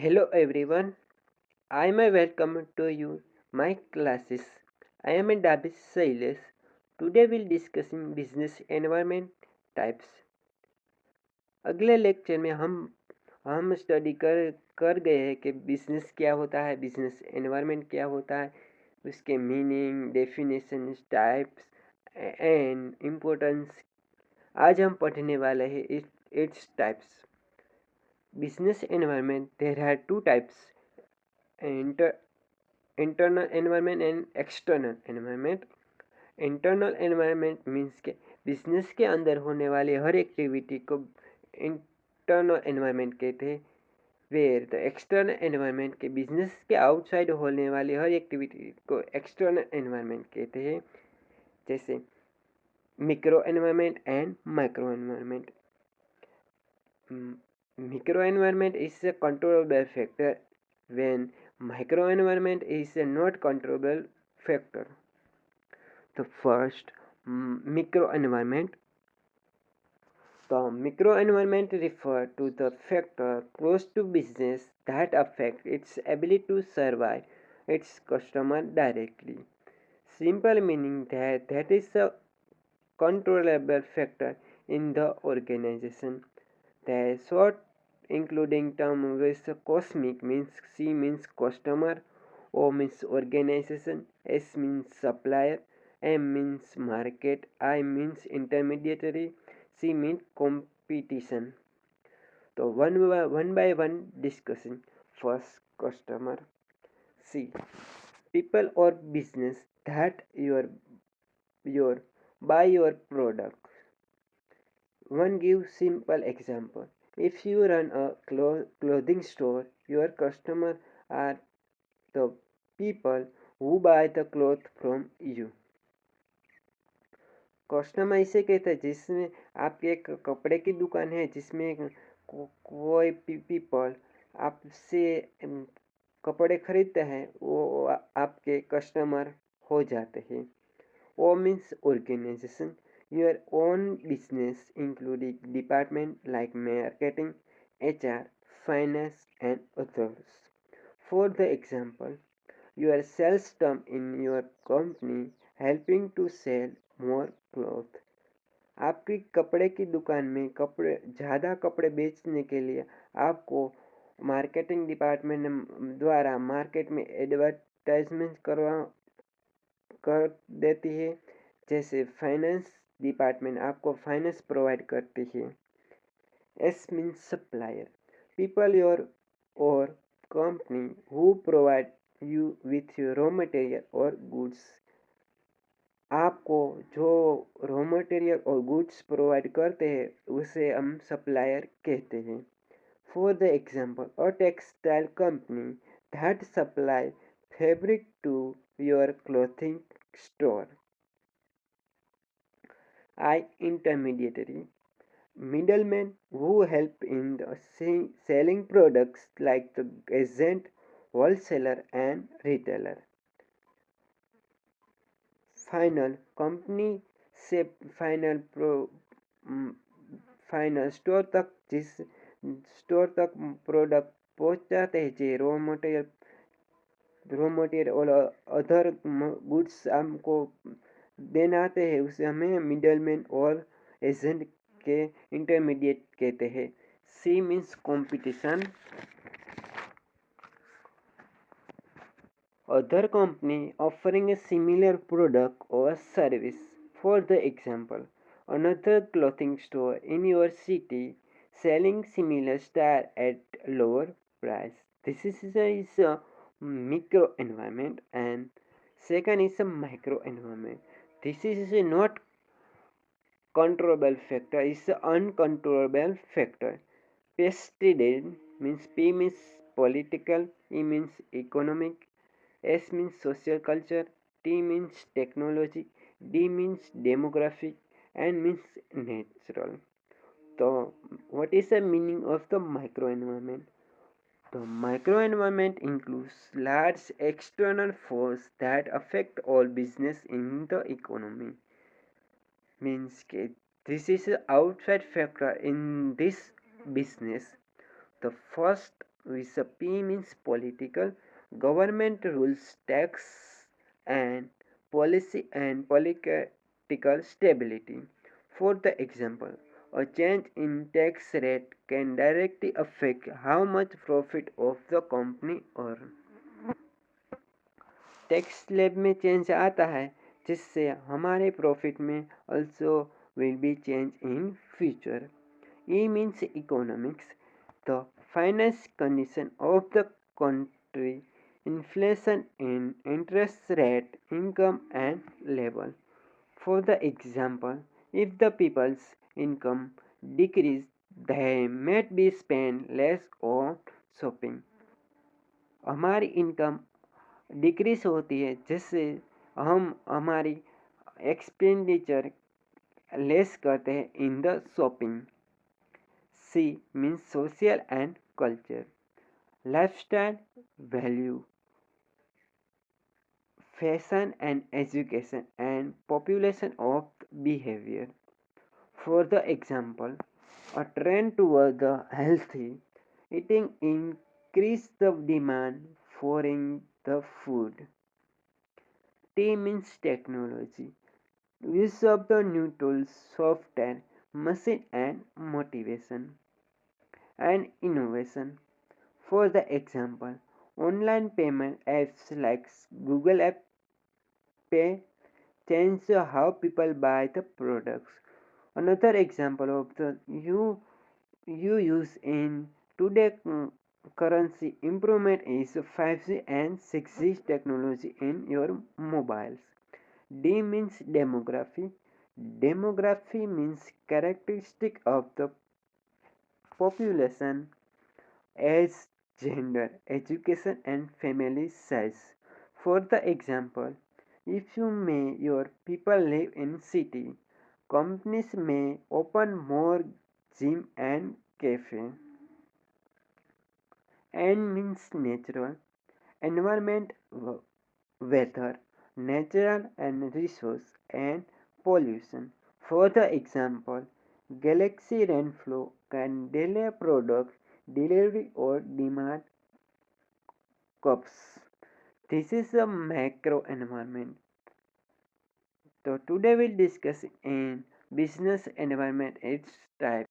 Hello everyone, I am welcome to you my classes. I am Dabis Sailes. Today we'll discussing business environment types. अगले lecture में हम study कर गए हैं कि बिजनेस क्या होता है, बिजनेस एनवायरनमेंट क्या होता है, उसके meaning, definition, types and importance. आज हम पढ़ने वाले हैं its types. Business environment, there are two types: internal environment and external environment. Internal environment means के बिजनेस के अंदर होने वाले हर एक्टिविटी को इंटरनल एनवायरनमेंट कहते हैं. वेयर द एक्सटर्नल एनवायरनमेंट के बिजनेस के आउटसाइड होने वाली हर एक्टिविटी को एक्सटर्नल एनवायरनमेंट कहते हैं. जैसे micro environment and micro environment. Microenvironment is a controllable factor when microenvironment is a not controllable factor. The first, microenvironment. The microenvironment refers to the factor close to business that affect its ability to survive its customer directly. Simple meaning that is a controllable factor in the organization. The short including term with cosmic means C means customer, O means organization, S means supplier, M means market, I means intermediary, C means competition. So one by one discussing. First, customer. C, people or business that your buy your product. One gives simple example. If you run a clothing store, your customer are the people who buy the cloth from you. Customer इसे कहते हैं जिसमें आपके एक कपड़े की दुकान है, जिसमें कोई पीपल आपसे कपड़े खरीदते हैं, वो आपके कस्टमर हो जाते हैं. O means organization, your own business including department like marketing, HR, finance and others. For the example, your sales term in your company helping to sell more clothes. आपकी कपड़े की दुकान में ज़्यादा कपड़े बेचने के लिए आपको मार्केटिंग डिपार्टमेंट द्वारा मार्केट में एडवर्टाइजमेंट कर देती है. जैसे फाइनेंस डिपार्टमेंट आपको फाइनेंस प्रोवाइड करती है. S means supplier, people your और company who provide you with raw material और गुड्स. आपको जो रॉ मटेरियल और गुड्स प्रोवाइड करते हैं उसे हम सप्लायर कहते हैं. For the example, a textile company that supply fabric to your clothing store. I, intermediary, middlemen who help in the selling products like the agent, wholesaler and retailer. Final, company से final store तक product पहुंचाते हैं. जो raw material और other goods हमको देना आते हैं उसे हमें मिडलमैन और एजेंट के इंटरमीडिएट कहते हैं. C means competition. Other company offering a similar product or service. For the example, another clothing store in your city selling similar style at lower price. This is a micro environment, and second is a micro environment. This is a not controllable factor, is an uncontrollable factor. Pesticide means P means political, E means economic, S means social culture, T means technology, D means demographic, and means natural. So, what is the meaning of the microenvironment? The microenvironment includes large external forces that affect all business in the economy. Means this is an outside factor in this business. The first with a P means political. Government rules, tax and policy and political stability. For the example, a change in tax rate can directly affect how much profit of the company earn. Tax slab में change आता है जिससे हमारे profit में also will be change in future. E means economics, the finance condition of the country, inflation in interest rate, income and level. For the example, if the people's income decrease, they might be spend less on shopping. हमारी income decrease होती है जिससे हम हमारी expenditure less करते हैं in the shopping. S means social and culture, lifestyle, value, fashion and education and population of behavior. For the example, a trend toward the healthy eating increase the demand for the food. T means technology, use of the new tools, software, machine and motivation and innovation. For the example, online payment apps like Google App Pay change how people buy the products. Another example of the you use in today currency improvement is 5G and 6G technology in your mobiles. D means demography. Demography means characteristic of the population, age, gender, education and family size. For the example, if you may your people live in city, companies may open more gym and cafe. N means natural, environment, weather, natural and resource and pollution. For the example, galaxy rainflow can delay product delivery or demand crops. This is a macro environment. So today we'll discuss in business environment its type.